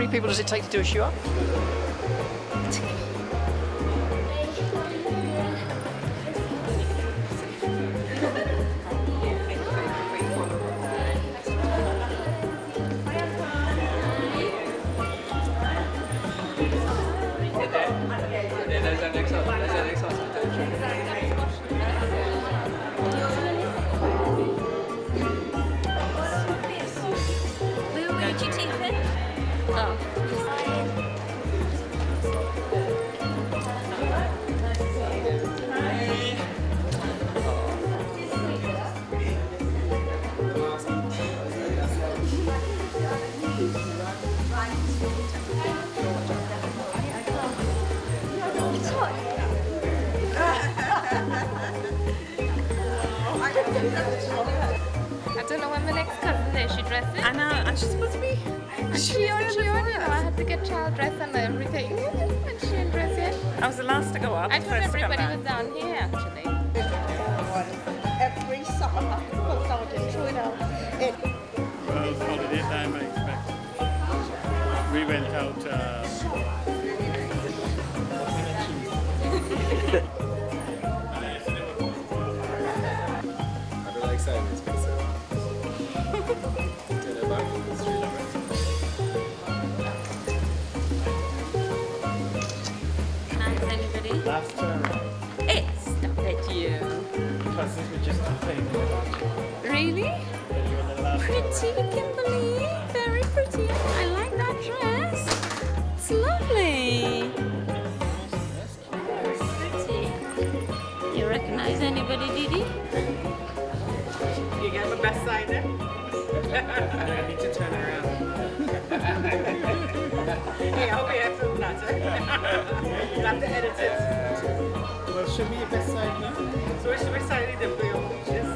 many people does it take to do a shoe up? I don't know when my next cousin is. She dresses. I know, and she's supposed to be. And she on, you know, I had to get child dress and everything. And she didn't dress yet. I was the last to go up. I thought first to come everybody back. was down here actually. Every summer, put out and threw it out. Well, holiday time, I expect. We went out. I'm really excited. It's been so. Dinner back from the street. How's anybody? Last term, It's not at you. cousins were just complaining about you. Really? That you were the last Pretty, Kimberly. Very pretty. I like that dress. It's lovely. Pretty. You recognize anybody, Didi? You get the best side there? I need to turn around. Yeah, okay, I filmed that. You have to edit it. Well, show me your best side now. So which side is the real pictures?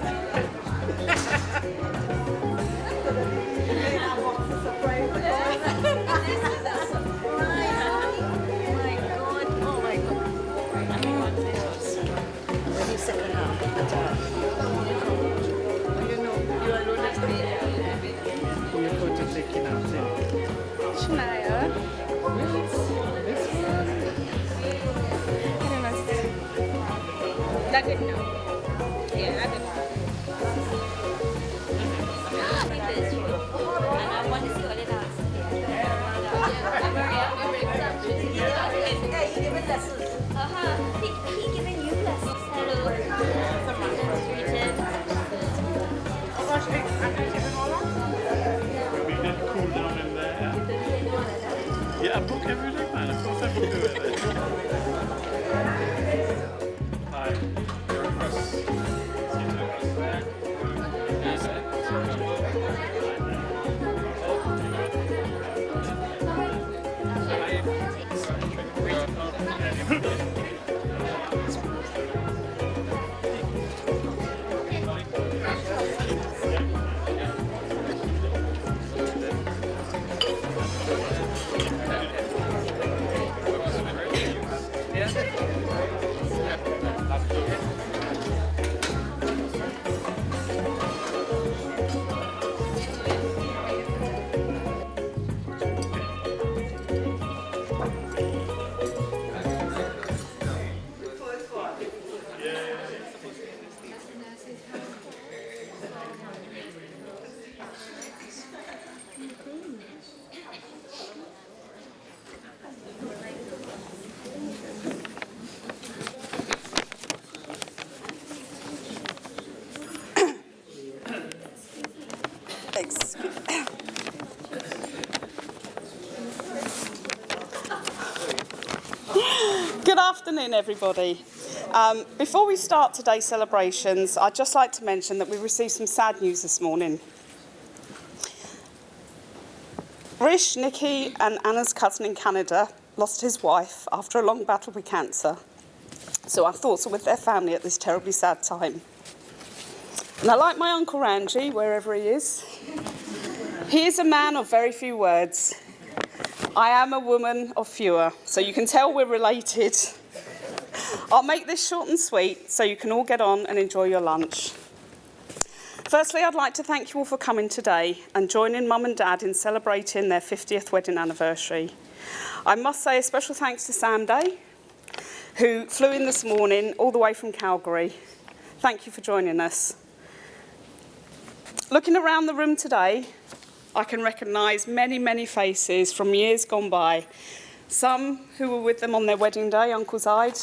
Who you going to take out in? Shania. I don't know. That good no. Yeah, that good. He giving you lessons. Hello. We get cool down in there. Yeah, I book everything, man. Of course I book it. Hi. Your request. Good afternoon, everybody. Before we start today's celebrations, I'd just like to mention that we received some sad news this morning. Rish, Nikki and Anna's cousin in Canada lost his wife after a long battle with cancer. So our thoughts are with their family at this terribly sad time. And I like my Uncle Ranji, wherever he is. He is a man of very few words. I am a woman of fewer, so you can tell we're related. I'll make this short and sweet so you can all get on and enjoy your lunch. Firstly, I'd like to thank you all for coming today and joining Mum and Dad in celebrating their 50th wedding anniversary. I must say a special thanks to Sam Day, who flew in this morning all the way from Calgary. Thank you for joining us. Looking around the room today, I can recognise many, many faces from years gone by. Some who were with them on their wedding day, Uncle Zaid,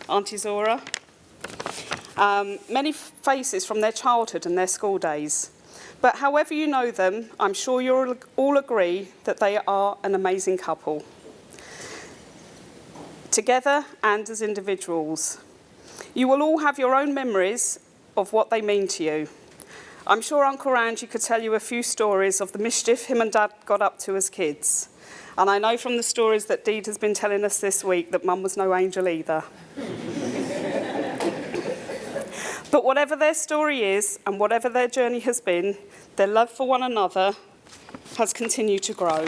Auntie Zora. Many faces from their childhood and their school days. But however you know them, I'm sure you'll all agree that they are an amazing couple, together and as individuals. You will all have your own memories of what they mean to you. I'm sure Uncle Angie could tell you a few stories of the mischief him and Dad got up to as kids. And I know from the stories that Deed has been telling us this week that Mum was no angel either. But whatever their story is and whatever their journey has been, their love for one another has continued to grow.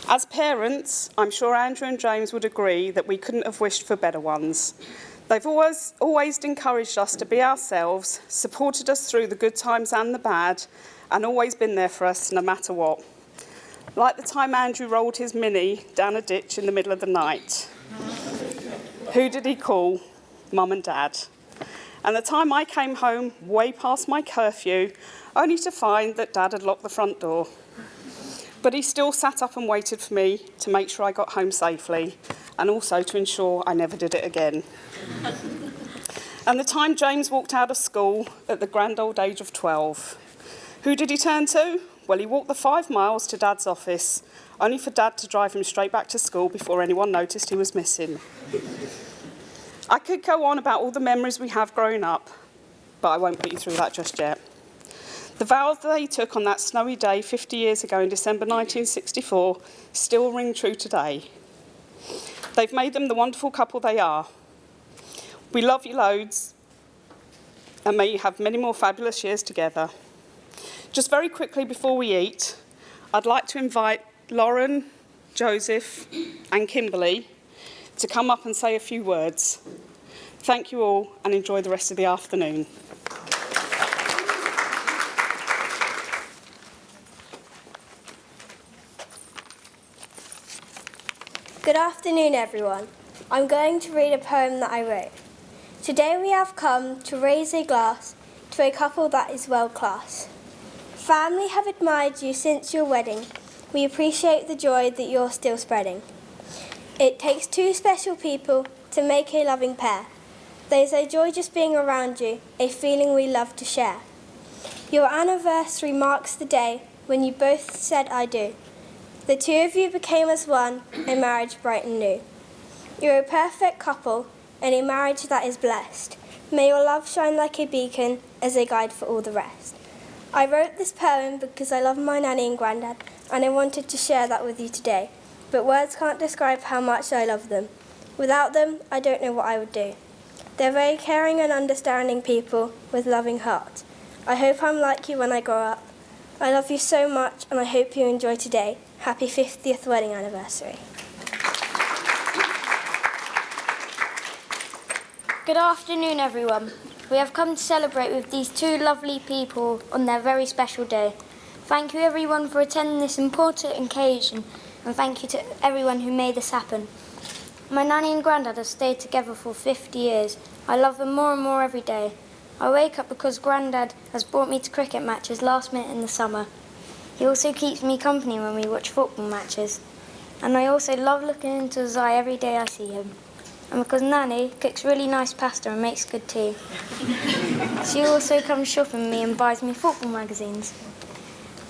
As parents, I'm sure Andrew and James would agree that we couldn't have wished for better ones. They've always encouraged us to be ourselves, supported us through the good times and the bad, and always been there for us no matter what. Like the time Andrew rolled his Mini down a ditch in the middle of the night. Who did he call? Mum and Dad. And the time I came home way past my curfew, only to find that Dad had locked the front door. But he still sat up and waited for me to make sure I got home safely, and also to ensure I never did it again. And the time James walked out of school at the grand old age of 12. Who did he turn to? Well, he walked the 5 miles to Dad's office, only for Dad to drive him straight back to school before anyone noticed he was missing. I could go on about all the memories we have growing up, but I won't put you through that just yet. The vows that they took on that snowy day 50 years ago in December 1964 still ring true today. They've made them the wonderful couple they are. We love you loads, and may you have many more fabulous years together. Just very quickly before we eat, I'd like to invite Lauren, Joseph, and Kimberly to come up and say a few words. Thank you all, and enjoy the rest of the afternoon. Good afternoon, everyone. I'm going to read a poem that I wrote. Today we have come to raise a glass to a couple that is world class. Family have admired you since your wedding. We appreciate the joy that you're still spreading. It takes two special people to make a loving pair. There's a joy just being around you, a feeling we love to share. Your anniversary marks the day when you both said I do. The two of you became as one, a marriage bright and new. You're a perfect couple and a marriage that is blessed. May your love shine like a beacon as a guide for all the rest. I wrote this poem because I love my nanny and granddad, and I wanted to share that with you today. But words can't describe how much I love them. Without them, I don't know what I would do. They're very caring and understanding people with loving hearts. I hope I'm like you when I grow up. I love you so much, and I hope you enjoy today. Happy 50th wedding anniversary. Good afternoon, everyone. We have come to celebrate with these two lovely people on their very special day. Thank you, everyone, for attending this important occasion, and thank you to everyone who made this happen. My nanny and granddad have stayed together for 50 years. I love them more and more every day. I wake up because granddad has brought me to cricket matches last minute in the summer. He also keeps me company when we watch football matches. And I also love looking into his eye every day I see him. And because Nanny cooks really nice pasta and makes good tea. She also comes shopping with me and buys me football magazines.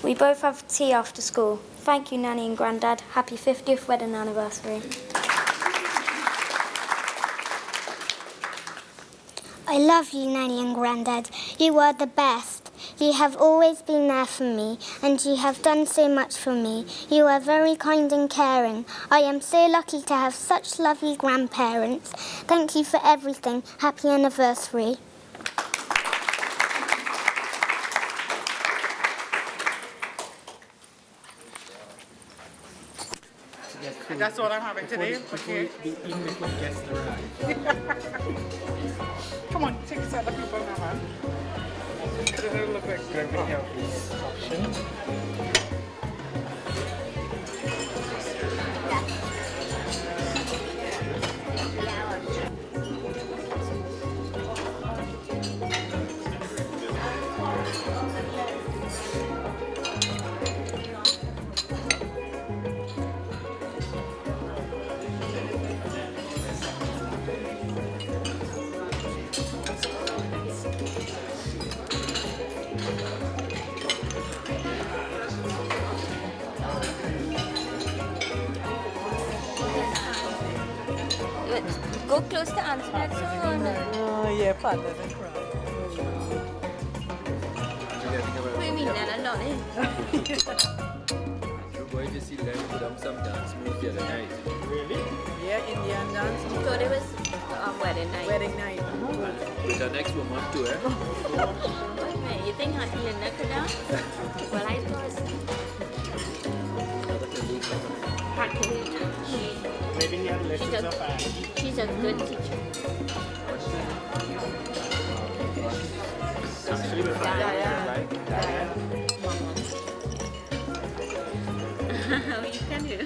We both have tea after school. Thank you, Nanny and Granddad. Happy 50th wedding anniversary. I love you, Nanny and Granddad. You are the best. You have always been there for me, and you have done so much for me. You are very kind and caring. I am so lucky to have such lovely grandparents. Thank you for everything. Happy anniversary. And that's what I'm having today. Okay. Even before guests arrive. Come on, take a side of people now, man. answer next one. Oh, yeah, partner and cry. What do you mean then? I'm not in. We're going to see them put on some dance moves the other night. Yeah, Indian dance. Thought it was wedding night. Wedding night. With our next woman tour. What, mate? You think Linda could dance? Well, I was. Maybe he had lessons of Annie. She's a good teacher. Actually, the right? You can do.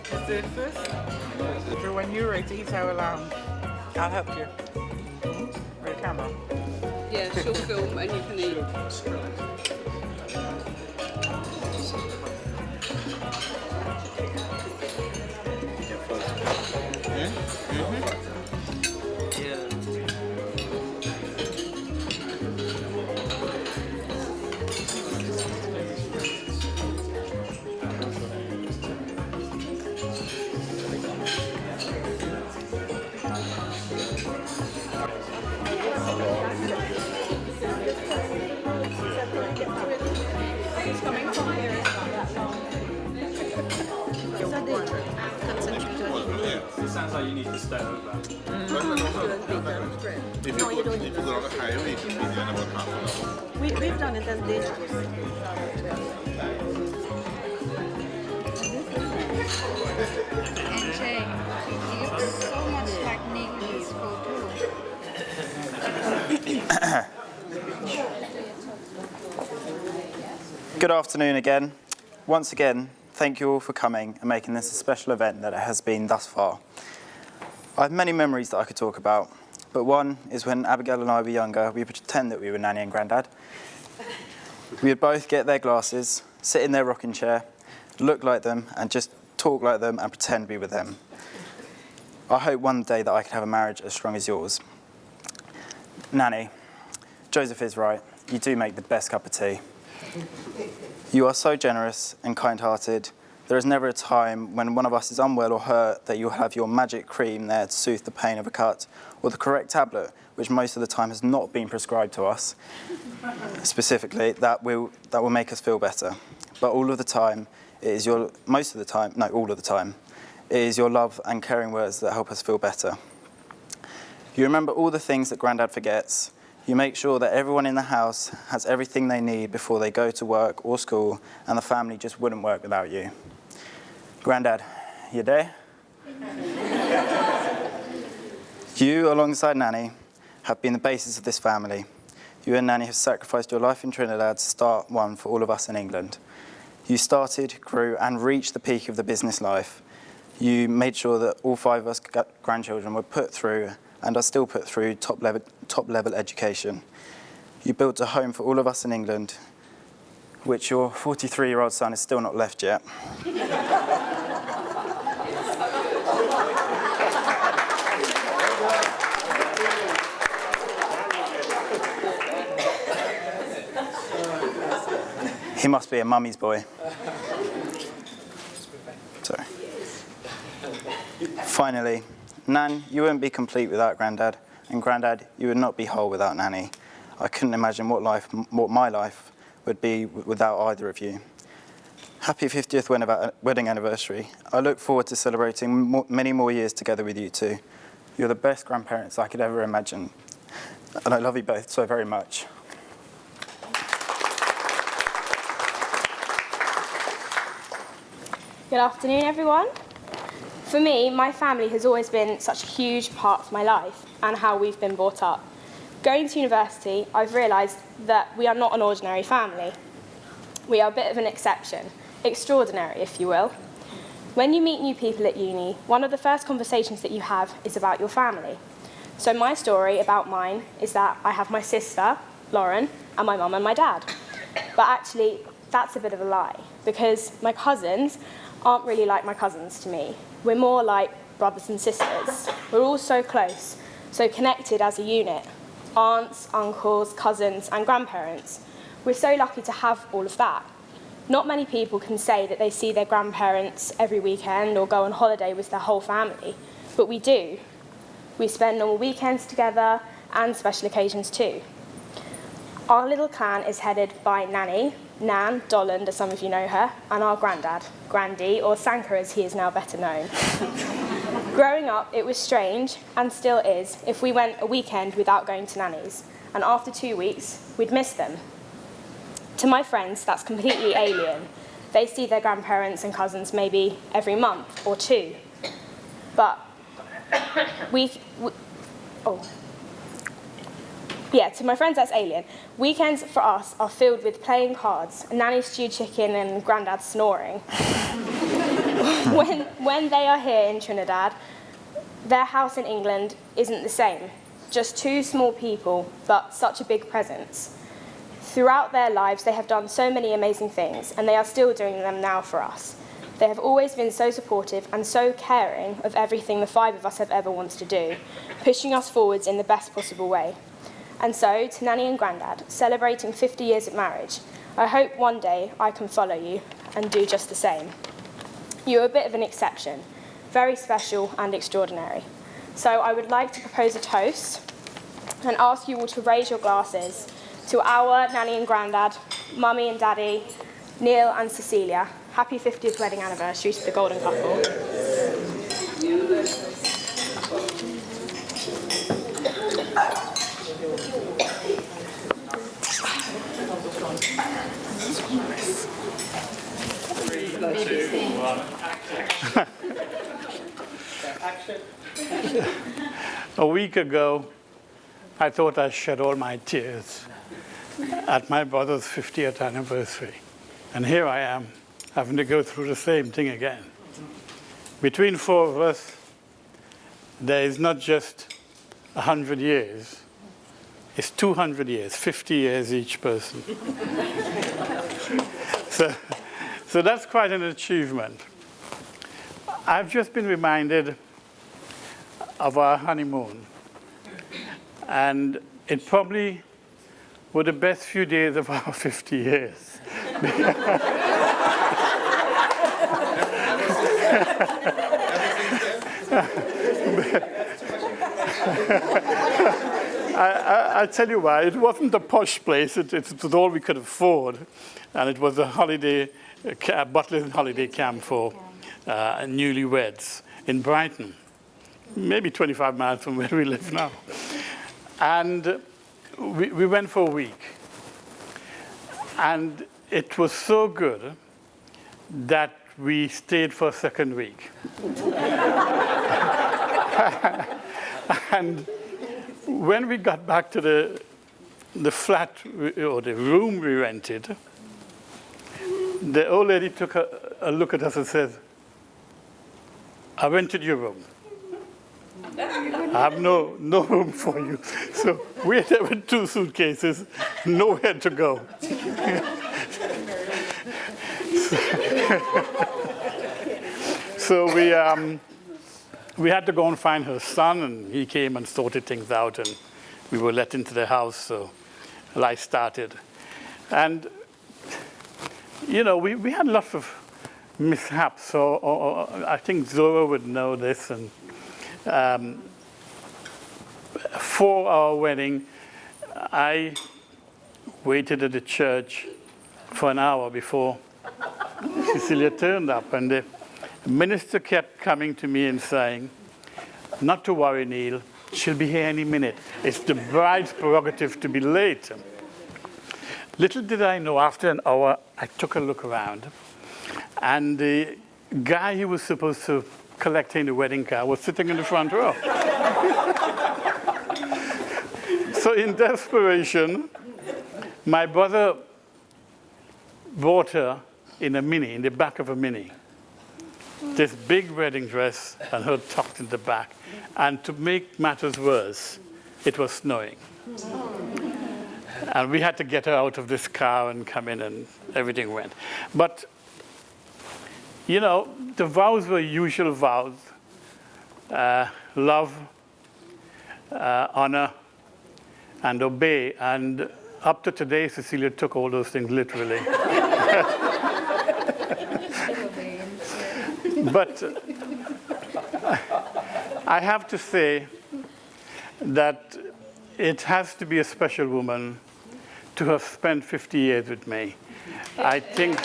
Is it first? So when you're ready, I'll help you. With the camera. Yeah, she'll film and you can eat. It sounds like you need to stay over. If you go on the highway, it should be there in about half an hour. We've done it as day tours. And Jay, you look so much like Neal in this photo. Good afternoon again. Once again, thank you all for coming and making this a special event that it has been thus far. I have many memories that I could talk about, but one is when Abigail and I were younger, we would pretend that we were Nanny and Grandad. We would both get their glasses, sit in their rocking chair, look like them, and just talk like them and pretend we were them. I hope one day that I could have a marriage as strong as yours. Nanny, Joseph is right. You do make the best cup of tea. You are so generous and kind-hearted. There is never a time when one of us is unwell or hurt that you'll have your magic cream there to soothe the pain of a cut, or the correct tablet, which most of the time has not been prescribed to us, specifically, that will make us feel better. But all of the time, it is all of the time, it is your love and caring words that help us feel better. You remember all the things that Grandad forgets. You make sure that everyone in the house has everything they need before they go to work or school, and the family just wouldn't work without you. Grandad, you there? You, alongside Nanny, have been the basis of this family. You and Nanny have sacrificed your life in Trinidad to start one for all of us in England. You started, grew, and reached the peak of the business life. You made sure that all 5 of us grandchildren were put through and are still put through top level education. You built a home for all of us in England, which your 43-year-old son is still not left yet. He must be a mummy's boy. Sorry. Finally, Nan, you wouldn't be complete without Grandad, and Grandad, you would not be whole without Nanny. I couldn't imagine what my life would be without either of you. Happy 50th wedding anniversary. I look forward to celebrating many more years together with you two. You're the best grandparents I could ever imagine, and I love you both so very much. Good afternoon, everyone. For me, my family has always been such a huge part of my life and how we've been brought up. Going to university, I've realised that we are not an ordinary family. We are a bit of an exception, extraordinary, if you will. When you meet new people at uni, one of the first conversations that you have is about your family. So my story about mine is that I have my sister, Lauren, and my mum and my dad. But actually, that's a bit of a lie, because my cousins aren't really like my cousins to me. We're more like brothers and sisters. We're all so close, so connected as a unit. Aunts, uncles, cousins, and grandparents. We're so lucky to have all of that. Not many people can say that they see their grandparents every weekend or go on holiday with their whole family, but we do. We spend normal weekends together and special occasions too. Our little clan is headed by Nanny, Nan, Dolland, as some of you know her, and our granddad, Grandy, or Sanka as he is now better known. Growing up, it was strange, and still is, if we went a weekend without going to Nanny's, and after 2 weeks, we'd miss them. To my friends, that's completely alien. They see their grandparents and cousins maybe every month or two. But to my friends, that's alien. Weekends for us are filled with playing cards, Nanny stewed chicken and Grandad snoring. When they are here in Trinidad, their house in England isn't the same. Just two small people, but such a big presence. Throughout their lives, they have done so many amazing things, and they are still doing them now for us. They have always been so supportive and so caring of everything the five of us have ever wanted to do, pushing us forwards in the best possible way. And so, to Nanny and Grandad, celebrating 50 years of marriage, I hope one day I can follow you and do just the same. You're a bit of an exception, very special and extraordinary. So I would like to propose a toast and ask you all to raise your glasses to our Nanny and Grandad, Mummy and Daddy, Neal and Cecelia. Happy 50th wedding anniversary to the golden couple. A week ago, I thought I shed all my tears at my brother's 50th anniversary. And here I am, having to go through the same thing again. Between four of us, there is not just 100 years, it's 200 years, 50 years each person. So that's quite an achievement. I've just been reminded of our honeymoon. And it probably were the best few days of our 50 years. I'll tell you why. It wasn't a posh place. It was all we could afford. And it was a holiday, Butlin holiday camp for newlyweds in Brighton, maybe 25 miles from where we live now. And we went for a week. And it was so good that we stayed for a second week. And when we got back to the flat or the room we rented, the old lady took a look at us and said, "I rented your room. I have no room for you." So we had there with 2 suitcases, nowhere to go. So we had to go and find her son, and he came and sorted things out, and we were let into the house, so life started. And, you know, we had lots of mishaps, or I think Zora would know this, and for our wedding, I waited at the church for an hour before Cecelia turned up, and the minister kept coming to me and saying, "Not to worry, Neal, she'll be here any minute. It's the bride's prerogative to be late." Little did I know, after an hour, I took a look around, and the guy who was supposed to collecting the wedding car was sitting in the front row. So in desperation, my brother brought her in the back of a Mini, this big wedding dress and her tucked in the back. And to make matters worse, it was snowing. And we had to get her out of this car and come in, and everything went. But, you know, the vows were usual vows. love, honor, and obey. And up to today, Cecelia took all those things literally. But I have to say that it has to be a special woman to have spent 50 years with me. I think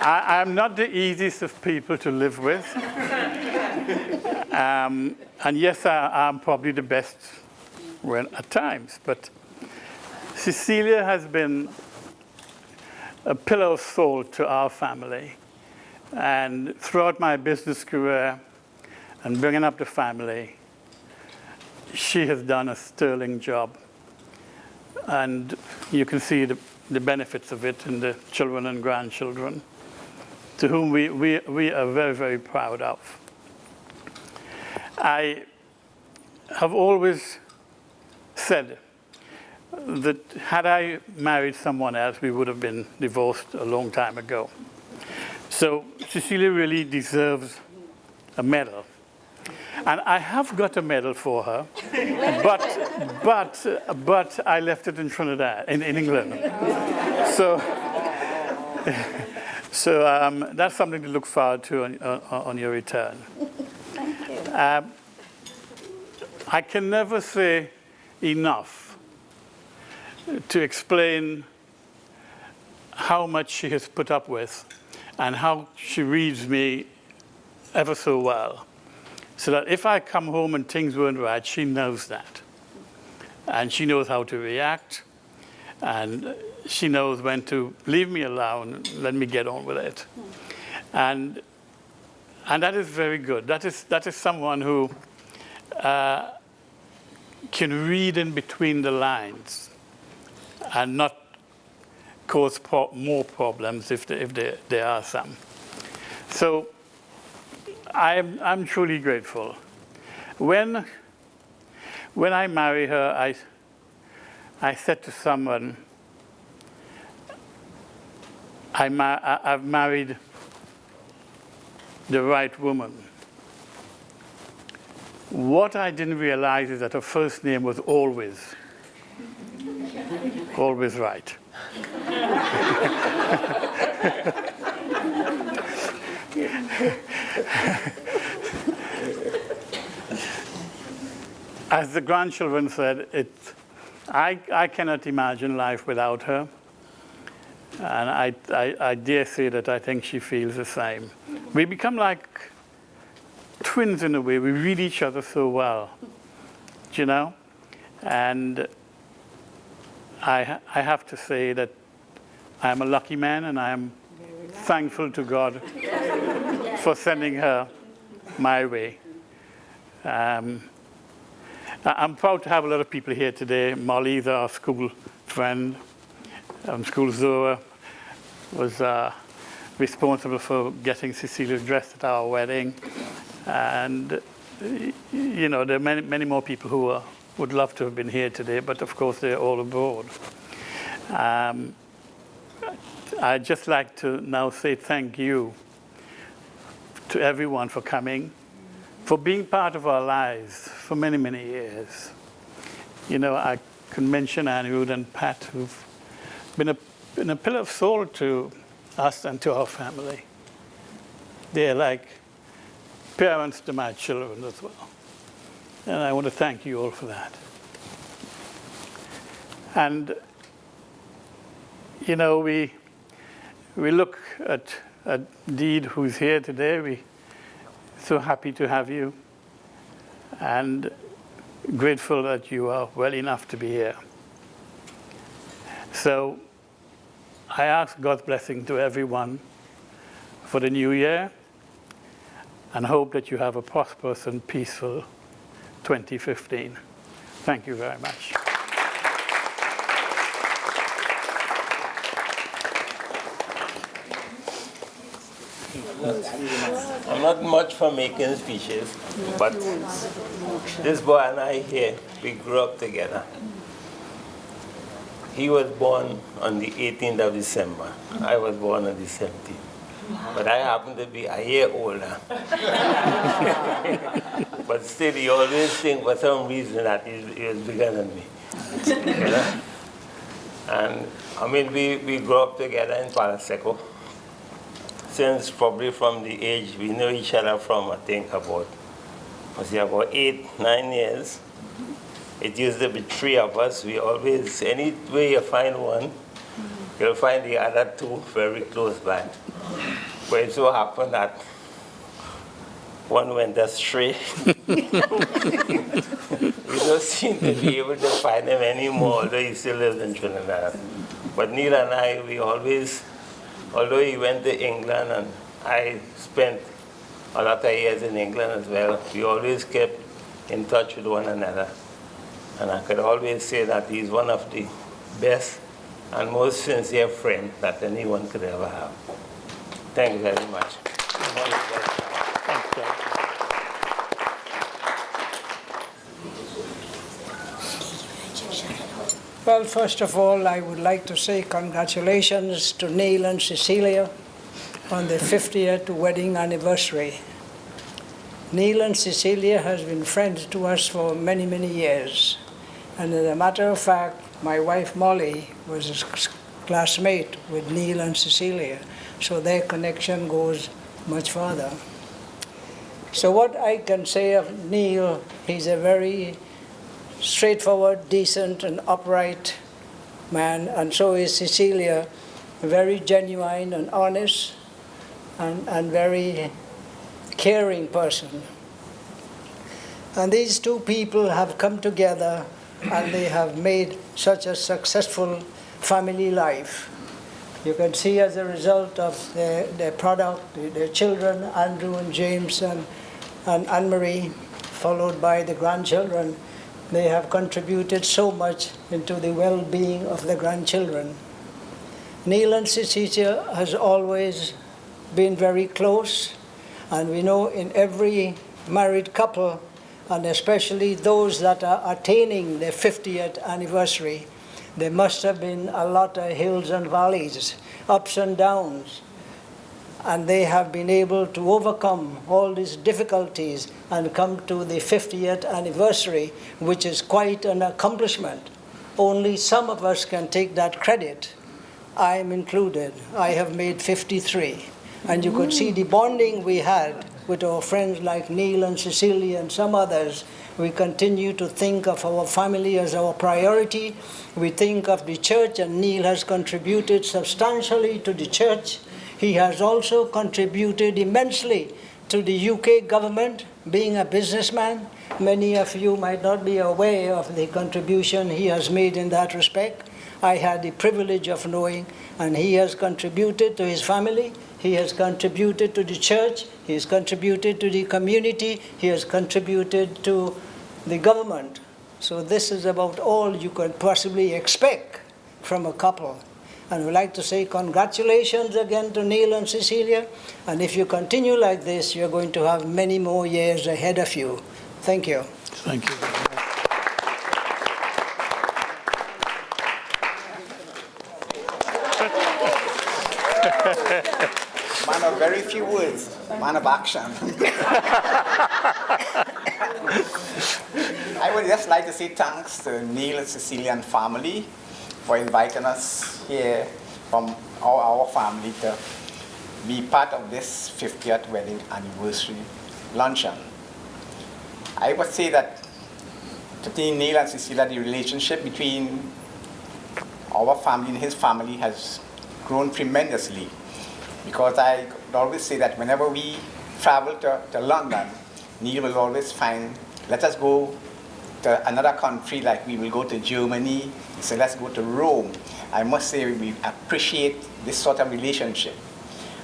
I'm not the easiest of people to live with. And yes, I'm probably the best at times, but Cecelia has been a pillar of salt to our family. And throughout my business career and bringing up the family, she has done a sterling job. And you can see the benefits of it in the children and grandchildren, to whom we are very, very proud of. I have always said that had I married someone else, we would have been divorced a long time ago. So Cecelia really deserves a medal. And I have got a medal for her, but I left it in Trinidad, in England. So that's something to look forward to on your return. I can never say enough to explain how much she has put up with and how she reads me ever so well. So that if I come home and things weren't right, she knows that. And she knows how to react. And she knows when to leave me alone and let me get on with it. And that is very good. That is someone who can read in between the lines and not cause more problems if there are some. So I'm truly grateful. When I marry her, I said to someone, I've married the right woman. What I didn't realize is that her first name was always right. As the grandchildren said, I cannot imagine life without her. And I dare say that I think she feels the same. We become like twins in a way. We read each other so well, you know? And I have to say that I'm a lucky man, and I'm thankful to God for sending her my way. I'm proud to have a lot of people here today. Molly's our school friend. School Zora was responsible for getting Cecelia dressed at our wedding. And, you know, there are many more people who would love to have been here today, but of course they're all abroad. I'd just like to now say thank you to everyone for coming, for being part of our lives for many, many years. You know, I can mention Andrew and Pat, who've been a pillar of salt to us and to our family. They're like parents to my children as well. And I want to thank you all for that. And, you know, we look at Deed, who's here today. We're so happy to have you, and grateful that you are well enough to be here. So I ask God's blessing to everyone for the new year, and hope that you have a prosperous and peaceful 2015. Thank you very much. I'm not much for making speeches, but this boy and I here, we grew up together. He was born on the 18th of December. I was born on the 17th. But I happen to be a year older. But still, he always think for some reason that he was bigger than me. You know? And I mean, we grew up together in Palaseco. Since probably from the age, we know each other from, I think, about 8, 9 years. It used to be 3 of us. We always, any way you find one, you'll find the other 2 very close by. But it so happened that one went astray. We don't seem to be able to find him anymore, although he still lives in Trinidad. But Neal and I, we always, although he went to England and I spent a lot of years in England as well, we always kept in touch with one another. And I could always say that he's one of the best and most sincere friends that anyone could ever have. Thank you very much. Thank you. Well, first of all, I would like to say congratulations to Neal and Cecelia on their 50th wedding anniversary. Neal and Cecelia has been friends to us for many, many years. And as a matter of fact, my wife Molly was a classmate with Neal and Cecelia, so their connection goes much further. So what I can say of Neal, he's a very straightforward, decent, and upright man, and so is Cecelia, a very genuine and honest and very caring person. And these 2 people have come together and they have made such a successful family life. You can see as a result of their product, their children, Andrew and James and Anne-Marie, followed by the grandchildren, they have contributed so much into the well-being of the grandchildren. Neal and Cecelia has always been very close, and we know in every married couple, and especially those that are attaining their 50th anniversary, there must have been a lot of hills and valleys, ups and downs, and they have been able to overcome all these difficulties and come to the 50th anniversary, which is quite an accomplishment. Only some of us can take that credit. I am included. I have made 53. And you could see the bonding we had with our friends like Neal and Cecelia and some others. We continue to think of our family as our priority. We think of the church, and Neal has contributed substantially to the church. He has also contributed immensely to the UK government, being a businessman. Many of you might not be aware of the contribution he has made in that respect. I had the privilege of knowing, and he has contributed to his family. He has contributed to the church. He has contributed to the community. He has contributed to the government. So this is about all you could possibly expect from a couple. And we'd like to say congratulations again to Neal and Cecelia. And if you continue like this, you're going to have many more years ahead of you. Thank you. Thank you. Man of very few words, man of action. I would just like to say thanks to Neal and Cecelia and family for inviting us here from our family to be part of this 50th wedding anniversary luncheon. I would say that between Neal and Cecelia, the relationship between our family and his family has grown tremendously, because I always say that whenever we travel to London, Neal will always find, let us go to another country, like we will go to Germany, so let's go to Rome. I must say we appreciate this sort of relationship.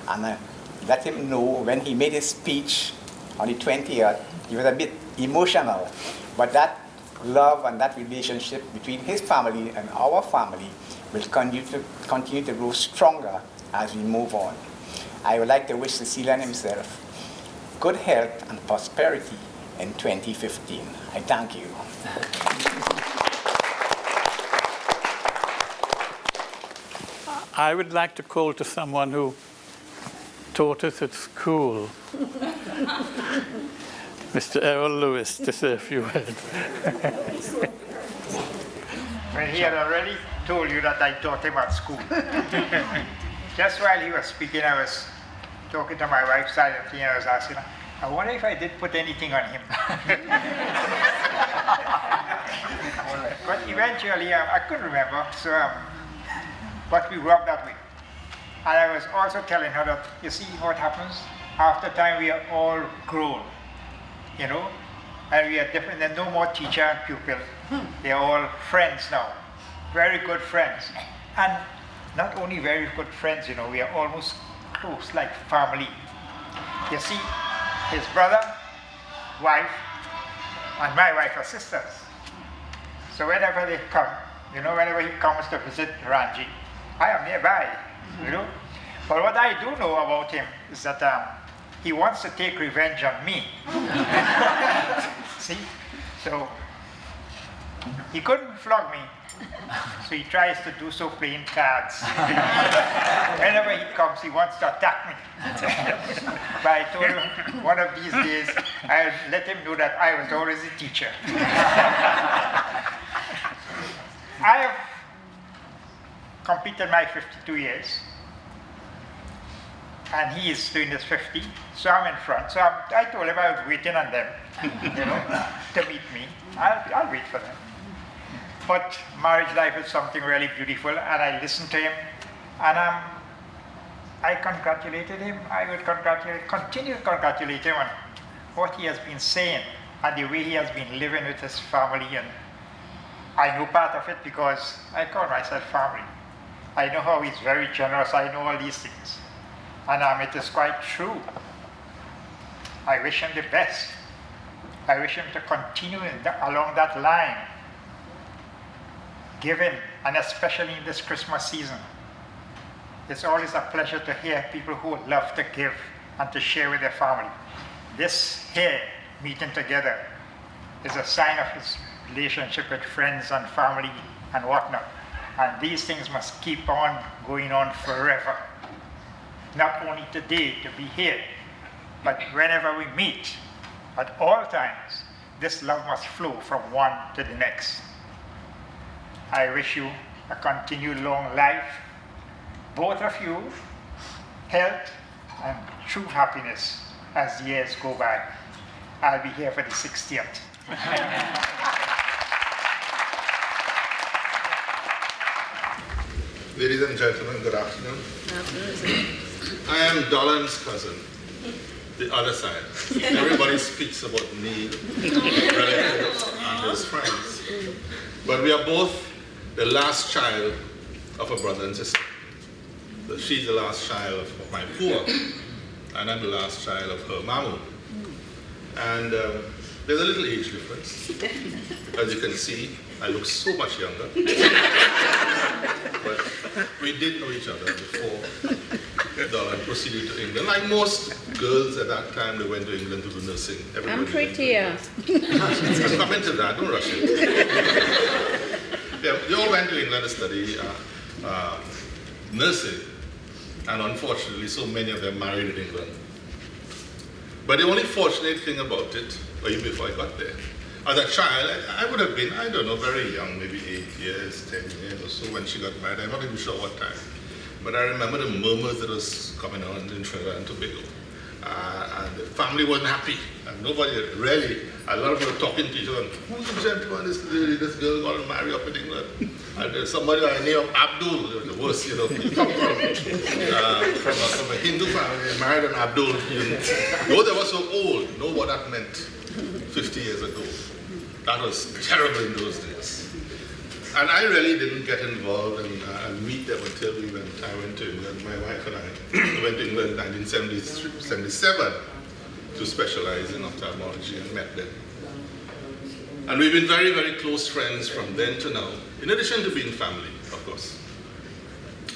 And let him know when he made his speech on the 20th, he was a bit emotional, but that love and that relationship between his family and our family will continue to grow stronger as we move on. I would like to wish Cecelia and himself good health and prosperity in 2015. I thank you. I would like to call to someone who taught us at school. Mr. Errol Lewis, to say a few words. Well, he had already told you that I taught him at school. Just while he was speaking, I was talking to my wife silently, and I was asking her, I wonder if I did put anything on him. But eventually, I couldn't remember, so, but we worked that way. And I was also telling her that, you see what happens? After time, we are all grown, you know, and we are different. There's no more teacher and pupil. They are all friends now, very good friends. And not only very good friends, you know, we are almost close, like family. You see, his brother, wife, and my wife are sisters. So whenever they come, you know, whenever he comes to visit Ranji, I am nearby, you know. But what I do know about him is that he wants to take revenge on me. See? So he couldn't flog me, so he tries to do so playing cards. Whenever he comes, he wants to attack me. But I told him one of these days, I'll let him know that I was always a teacher. I have completed my 52 years, and he is doing his 50, so I'm in front. So I told him I was waiting on them, you know, to meet me. I'll wait for them. But marriage life is something really beautiful, and I listened to him, and I congratulated him. I would continue to congratulate him on what he has been saying and the way he has been living with his family. And I know part of it because I call myself family. I know how he's very generous. I know all these things. And it is quite true. I wish him the best. I wish him to continue along that line, giving, and especially in this Christmas season. It's always a pleasure to hear people who love to give and to share with their family. This here, meeting together, is a sign of his relationship with friends and family and whatnot. And these things must keep on going on forever. Not only today to be here, but whenever we meet, at all times, this love must flow from one to the next. I wish you a continued long life, both of you, health and true happiness as the years go by. I'll be here for the 60th. Ladies and gentlemen, good afternoon. I am Dolan's cousin, the other side. Everybody speaks about Neal, relatives, and his friends. But we are both the last child of a brother and sister. So she's the last child of my poor, and I'm the last child of her mamu. And there's a little age difference. As you can see, I look so much younger. But we did know each other before Dolan proceeded to England. Like most girls at that time, they went to England to do nursing. I'm prettier. I'm coming to that, don't rush it. Yeah, they all went to England to study nursing. And unfortunately, so many of them married in England. But the only fortunate thing about it, or even before I got there, as a child, I would have been, I don't know, very young, maybe 8 years, 10 years or so when she got married. I'm not even sure what time. But I remember the murmurs that was coming on in Trinidad and Tobago. And the family wasn't happy. And nobody really, a lot of them were talking to each other. Who's the gentleman, this girl got to marry up in England? And there's somebody by the name of Abdool, the worst, you know, he come from a Hindu family, married an Abdool. Though they were so old, know what that meant 50 years ago. That was terrible in those days. And I really didn't get involved and meet them until I went to England. My wife and I went to England in 1977 to specialize in ophthalmology and met them. And we've been very, very close friends from then to now, in addition to being family, of course.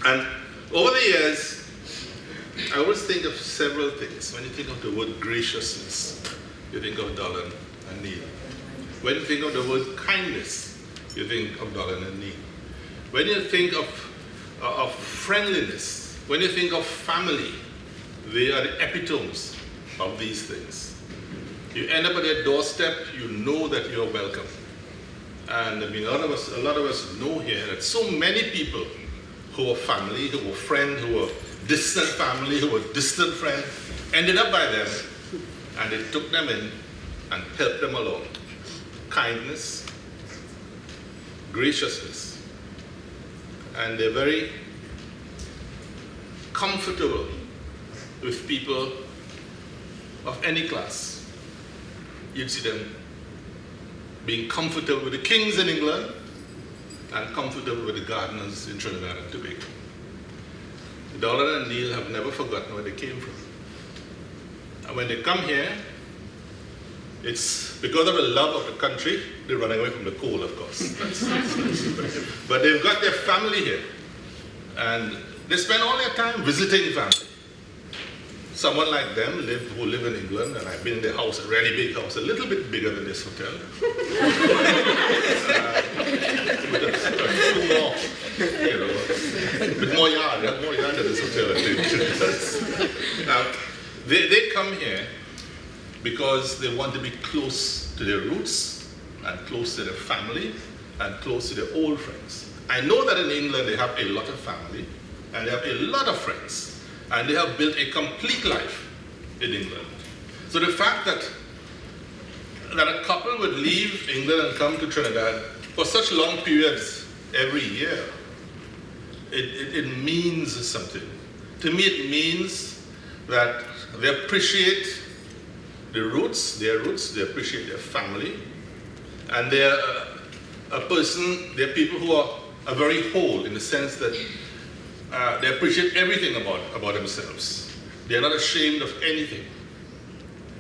And over the years, I always think of several things. When you think of the word graciousness, you think of Dolan and Neal. When you think of the word kindness, you think of Dolan and Neal. When you think of friendliness, when you think of family, They are the epitomes of these things. You end up at their doorstep, you know that you're welcome. And I mean, a lot of us know here that so many people who were family, who were friends, who were distant family, who were distant friends, ended up by them, and they took them in and helped them along. Kindness, graciousness, and they're very comfortable with people of any class. You'd see them being comfortable with the kings in England and comfortable with the gardeners in Trinidad and Tobago. Dollar and Neal have never forgotten where they came from. And when they come here, it's because of the love of the country. They're running away from the cold, of course. But they've got their family here. And they spend all their time visiting family. Someone like them who live in England, and I've been in their house, a really big house, a little bit bigger than this hotel. With a few more, with more yard. They have more yard than this hotel, I think. Now, they come here because they want to be close to their roots and close to their family and close to their old friends. I know that in England they have a lot of family and they have a lot of friends and they have built a complete life in England. So the fact that a couple would leave England and come to Trinidad for such long periods every year, it means something. To me it means that they appreciate their roots, they appreciate their family, and they're they're people who are very whole in the sense that they appreciate everything about themselves. They're not ashamed of anything.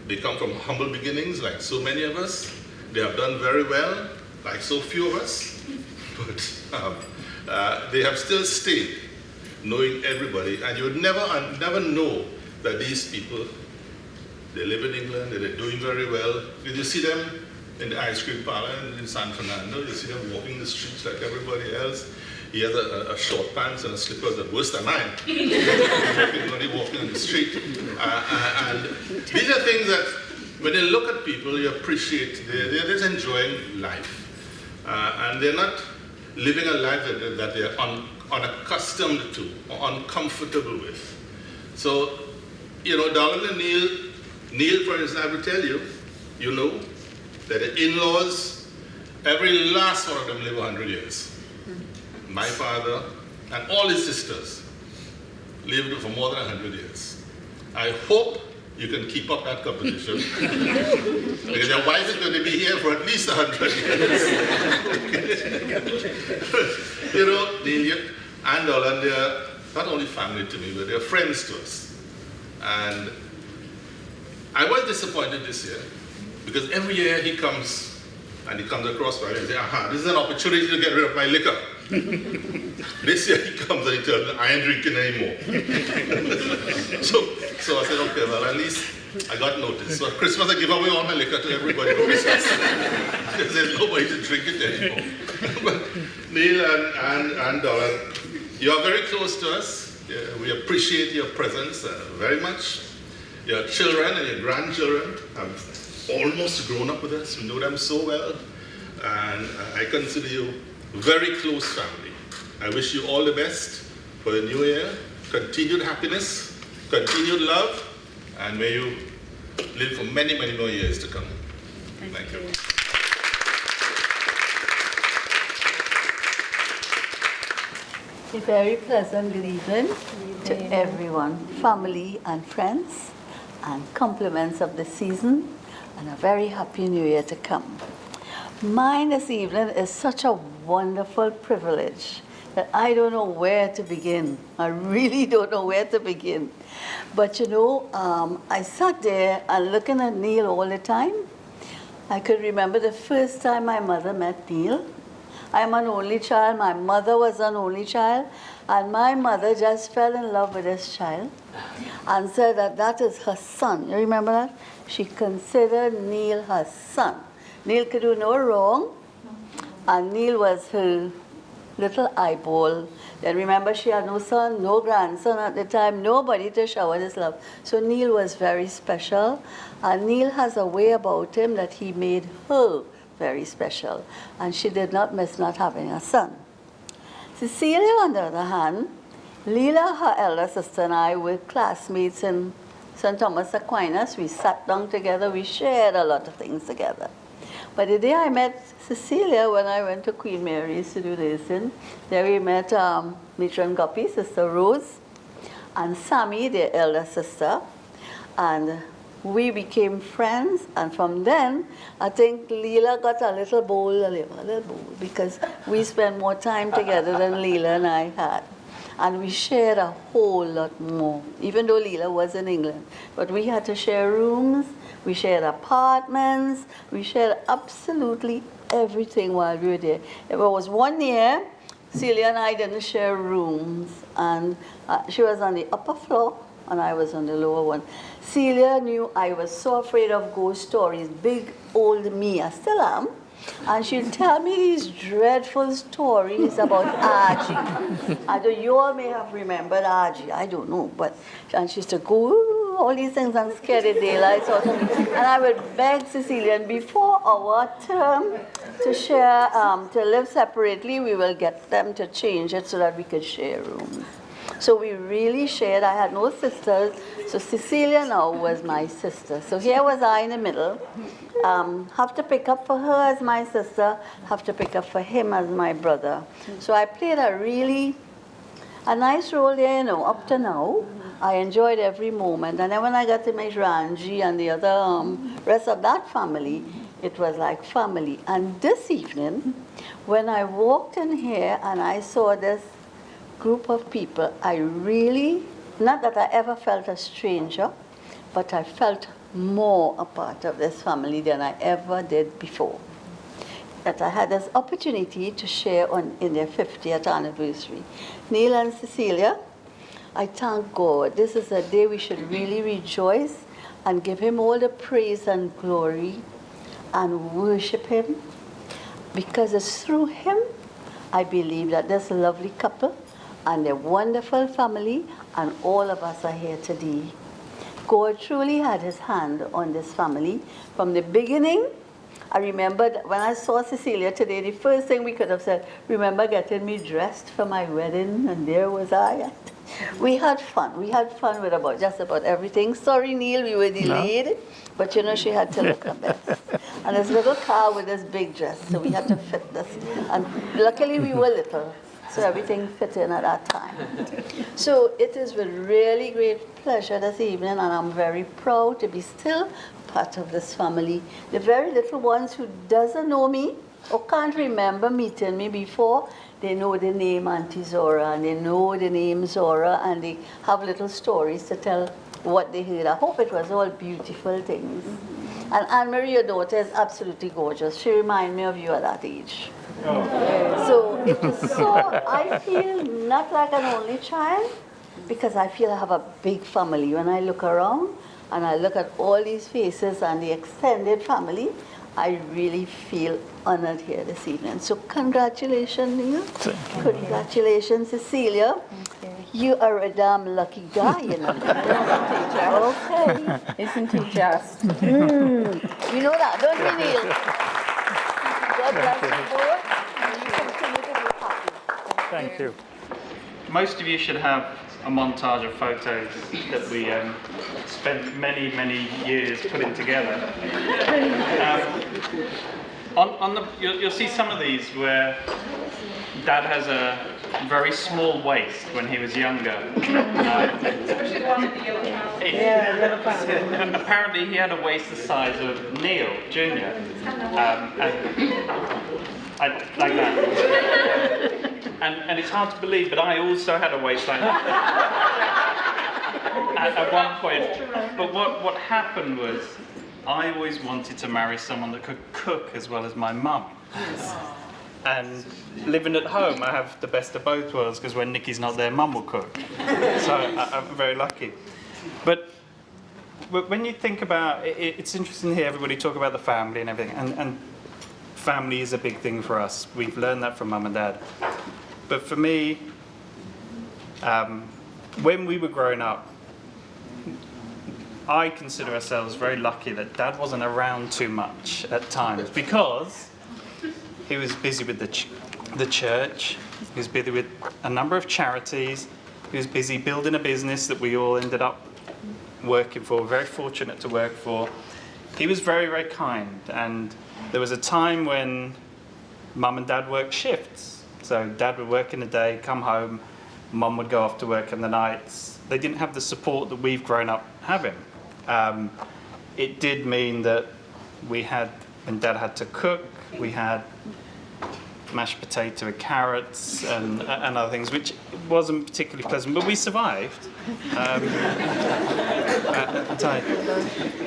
They come from humble beginnings, like so many of us. They have done very well, like so few of us, but they have still stayed, knowing everybody, and you would never know that these people, they live in England, they're doing very well. You see them in the ice cream parlor in San Fernando, you see them walking the streets like everybody else. He has a short pants and a slippers that worse than mine. walking on the street. And these are things that, when you look at people, you appreciate. They're just enjoying life. And they're not living a life that they're unaccustomed to or uncomfortable with. So, Darling and Neal, for instance, I will tell you, that the in-laws, every last one of them live 100 years. My father and all his sisters lived for more than 100 years. I hope you can keep up that competition because your wife is going to be here for at least 100 years. Neal and Dolan, they're not only family to me, but they're friends to us. And I was disappointed this year because every year he comes across by me and says, this is an opportunity to get rid of my liquor. This year he comes and he tells me, I ain't drinking anymore. so I said, okay, well, at least I got notice. So at Christmas I give away all my liquor to everybody for Christmas because there's nobody to drink it anymore. But Neal and Dolan, you are very close to us. We appreciate your presence very much. Your children and your grandchildren have almost grown up with us. We know them so well. And I consider you very close family. I wish you all the best for the new year. Continued happiness, continued love, and may you live for many, many more years to come. Thank you. A very pleasant good evening to everyone, family and friends, and compliments of the season, and a very happy new year to come. Mine this evening is such a wonderful privilege that I don't know where to begin. I really don't know where to begin. But I sat there and looking at Neal all the time. I could remember the first time my mother met Neal. I'm an only child, my mother was an only child, and my mother just fell in love with this child and said that is her son. You remember that? She considered Neal her son. Neal could do no wrong, and Neal was her little eyeball. Then remember, she had no son, no grandson at the time, nobody to shower this love. So Neal was very special. And Neal has a way about him that he made her very special. And she did not miss not having a son. Cecelia, on the other hand, Leela, her elder sister, and I were classmates in St. Thomas Aquinas. We sat down together, we shared a lot of things together. But the day I met Cecelia, when I went to Queen Mary's to do this, there we met Matron Guppy, Sister Rose, and Sammy, their elder sister, and we became friends. And from then, I think Leela got a little bowl, because we spent more time together than Leela and I had. And we shared a whole lot more, even though Leela was in England. But we had to share rooms, we shared apartments, we shared absolutely everything while we were there. It was 1 year, Celia and I didn't share rooms, and she was on the upper floor, and I was on the lower one. Celia knew I was so afraid of ghost stories, big old me, I still am. And she'd tell me these dreadful stories about Aji. I don't, you all may have remembered Aji, I don't know, but and she used to go, "Ooh," all these things and scare the daylights out of me. And I would beg Cecelia, and before our term to share, to live separately, we will get them to change it so that we could share rooms. So we really shared. I had no sisters, so Cecelia now was my sister. So here was I in the middle, have to pick up for her as my sister, have to pick up for him as my brother. So I played a nice role there, you know, up to now. I enjoyed every moment. And then when I got to meet Ranji and the other rest of that family, it was like family. And this evening, when I walked in here and I saw this group of people, I really, not that I ever felt a stranger, but I felt more a part of this family than I ever did before. That I had this opportunity to share in their 50th anniversary. Neal and Cecelia, I thank God. This is a day we should really rejoice and give him all the praise and glory and worship him, because it's through him I believe that this lovely couple and their wonderful family and all of us are here today. God truly had his hand on this family from the beginning. I remember when I saw Cecelia today, the first thing we could have said, remember getting me dressed for my wedding, and there was I. We had fun. We had fun with just about everything. Sorry, Neal, we were delayed, no. But you know, she had to look her best. And this little car with this big dress, so we had to fit this. And luckily we were little, so everything fit in at that time. So it is with really great pleasure this evening, and I'm very proud to be still part of this family. The very little ones who doesn't know me or can't remember meeting me before, they know the name Auntie Zora, and they know the name Zora, and they have little stories to tell what they heard. I hope it was all beautiful things. And Anne-Marie, your daughter, is absolutely gorgeous. She reminds me of you at that age. So it is so, I feel not like an only child, because I feel I have a big family. When I look around and I look at all these faces and the extended family, I really feel honored here this evening. So congratulations, Neal. Congratulations, Cecelia. You are a damn lucky guy, you know. Okay. Isn't he just? You know that, don't you, Neal? God bless you both, and you continue to be happy. Thank you. Most of you should have a montage of photos that we spent many, many years putting together. You'll see some of these where Dad has a very small waist when he was younger. Especially the one with the yellow pants. Apparently he had a waist the size of Neal Jr. Like that. And it's hard to believe, but I also had a waist like that at one point. But what happened was, I always wanted to marry someone that could cook as well as my mum. And living at home, I have the best of both worlds, because when Nikki's not there, Mum will cook. So I'm very lucky. But when you think about it, it's interesting to hear everybody talk about the family and everything. And family is a big thing for us. We've learned that from Mum and Dad. But for me, when we were growing up, I consider ourselves very lucky that Dad wasn't around too much at times because he was busy with the church, he was busy with a number of charities, he was busy building a business that we all ended up working for, very fortunate to work for. He was very, very kind, and there was a time when Mum and Dad worked shifts. So Dad would work in the day, come home, Mum would go off to work in the nights. They didn't have the support that we've grown up having. It did mean that when Dad had to cook, we had mashed potato with carrots and other things, which wasn't particularly pleasant, but we survived at the time.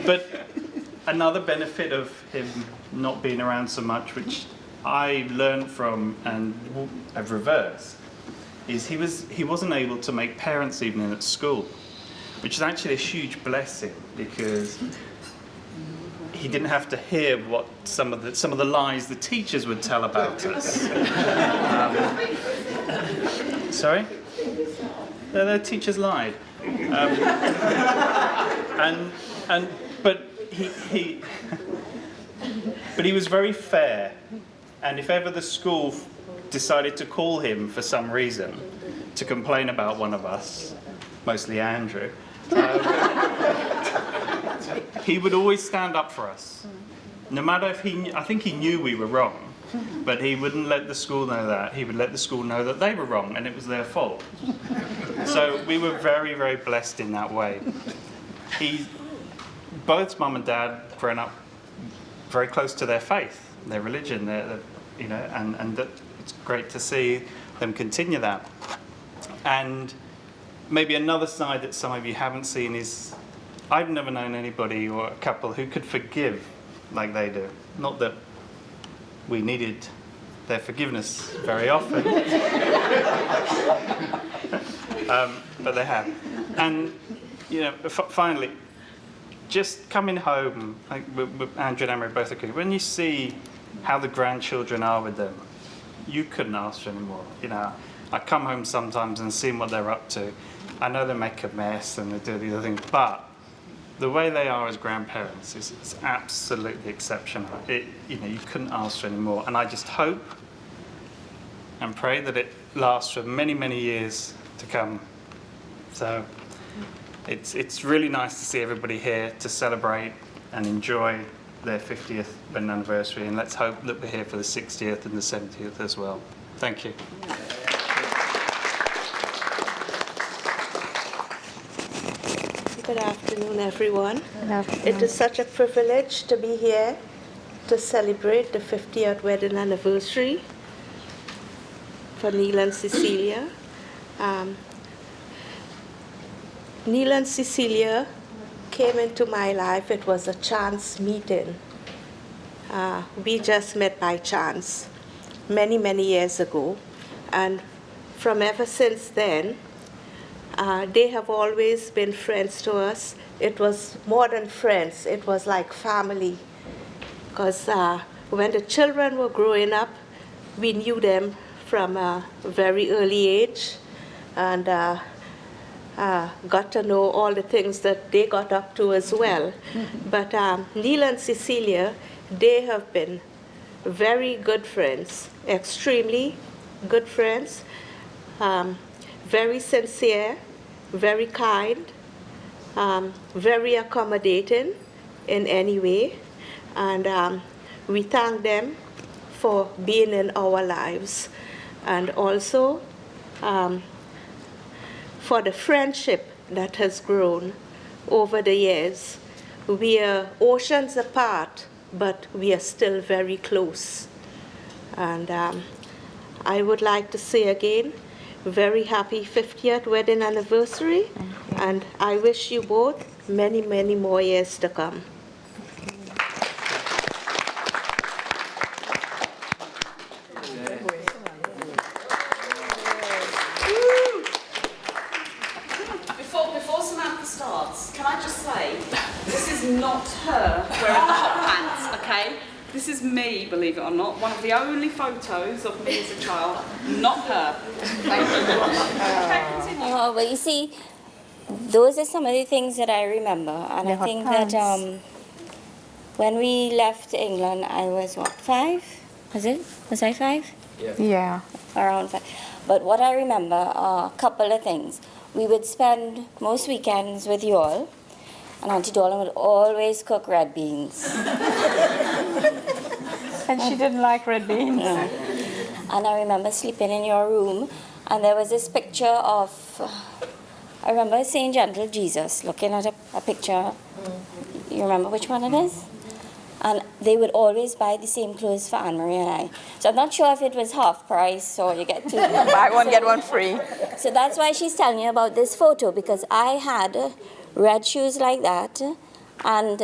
But another benefit of him not being around so much, which I learned from and have reversed, is he wasn't able to make parents' evening at school, which is actually a huge blessing because he didn't have to hear what some of the lies the teachers would tell about us. Sorry? The teachers lied. But he was very fair, and if ever the school decided to call him for some reason to complain about one of us, mostly Andrew, he would always stand up for us. No matter if I think he knew we were wrong, but he wouldn't let the school know that. He would let the school know that they were wrong and it was their fault. So we were very, very blessed in that way. Both Mum and Dad growing up very close to their faith, their religion, and that it's great to see them continue that. And maybe another side that some of you haven't seen is I've never known anybody or a couple who could forgive like they do. Not that we needed their forgiveness very often, but they have. And finally, just coming home, like Andrew and Emery both agree, when you see how the grandchildren are with them, you couldn't ask for any more. I come home sometimes and see what they're up to. I know they make a mess and they do the other things, but the way they are as grandparents is absolutely exceptional. You couldn't ask for any more. And I just hope and pray that it lasts for many, many years to come. So it's really nice to see everybody here to celebrate and enjoy their 50th wedding anniversary. And let's hope that we're here for the 60th and the 70th as well. Thank you. Good afternoon, everyone. Good afternoon. It is such a privilege to be here to celebrate the 50th wedding anniversary for Neal and Cecelia. Neal and Cecelia came into my life. It was a chance meeting. We just met by chance many, many years ago. And from ever since then, they have always been friends to us. It was more than friends, it was like family. Because when the children were growing up, we knew them from a very early age and got to know all the things that they got up to as well. But Neal and Cecelia, they have been very good friends, extremely good friends. Very sincere, very kind, very accommodating in any way. And we thank them for being in our lives. And also for the friendship that has grown over the years. We are oceans apart, but we are still very close. And I would like to say again, very happy 50th wedding anniversary, and I wish you both many, many more years to come. Before Samantha starts, can I just say, this is not her wearing the hot pants, okay? This is me, believe it or not, one of the only photos of me as a child, not her. Oh, but you see, those are some of the things that I remember, and I think that when we left England, I was what, 5? Was I 5? Yeah. Around 5. But what I remember are a couple of things. We would spend most weekends with you all, and Auntie Dolan would always cook red beans. And she didn't like red beans. No. And I remember sleeping in your room, and there was this picture of, I remember St. Gentle Jesus looking at a picture. You remember which one it is? And they would always buy the same clothes for Anne-Marie and I. So I'm not sure if it was half price or you get two. Buy one, get one free. So that's why she's telling you about this photo, because I had red shoes like that and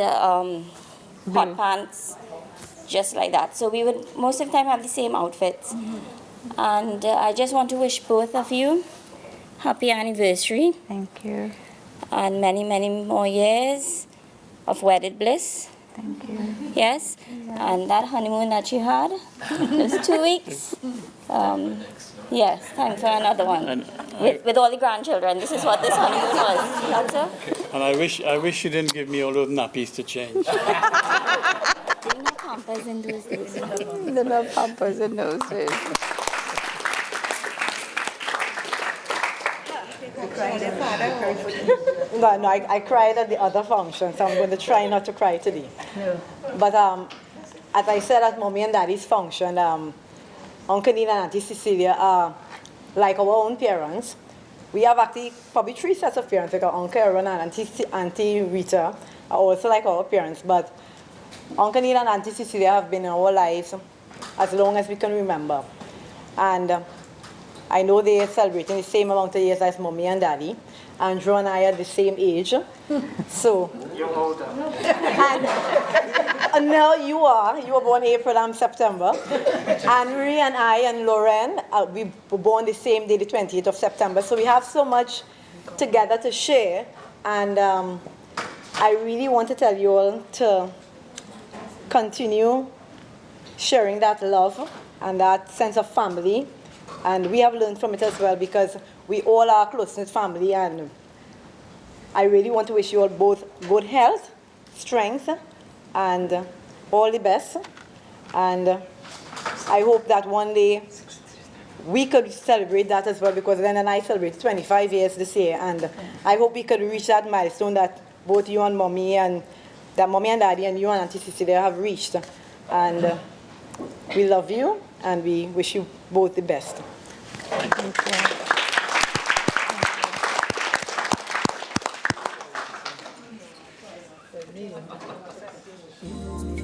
hot pants just like that. So we would most of the time have the same outfits. And I just want to wish both of you happy anniversary. Thank you. And many, many more years of wedded bliss. Thank you. Yes? And that honeymoon that you had, it was 2 weeks. Yes, time for another one. With all the grandchildren, this is what this honeymoon was. Not so? And I wish you didn't give me all those nappies to change. There were no pampers in those days. There were no pampers in those days. No, I cried at the other function, so I'm going to try not to cry today. No. But as I said at Mommy and Daddy's function, Uncle Neal and Auntie Cecelia are like our own parents. We have actually probably 3 sets of parents, like our Uncle Aaron and Auntie Rita are also like our parents. But Uncle Neal and Auntie Cecelia have been in our lives as long as we can remember. And I know they are celebrating the same amount of years as Mommy and Daddy. Andrew and I are the same age. So. You're older. And now you were born April and September. Anne-Marie and I and Lauren, we were born the same day, the 28th of September. So we have so much together to share. And I really want to tell you all to continue sharing that love and that sense of family. And we have learned from it as well, because we all are a close-knit family, and I really want to wish you all both good health, strength, and all the best. And I hope that one day we could celebrate that as well, because Len and I celebrate 25 years this year, and I hope we could reach that milestone that both you and Mommy and Daddy and you and Auntie Cecelia have reached. And we love you, and we wish you both the best. Thank you.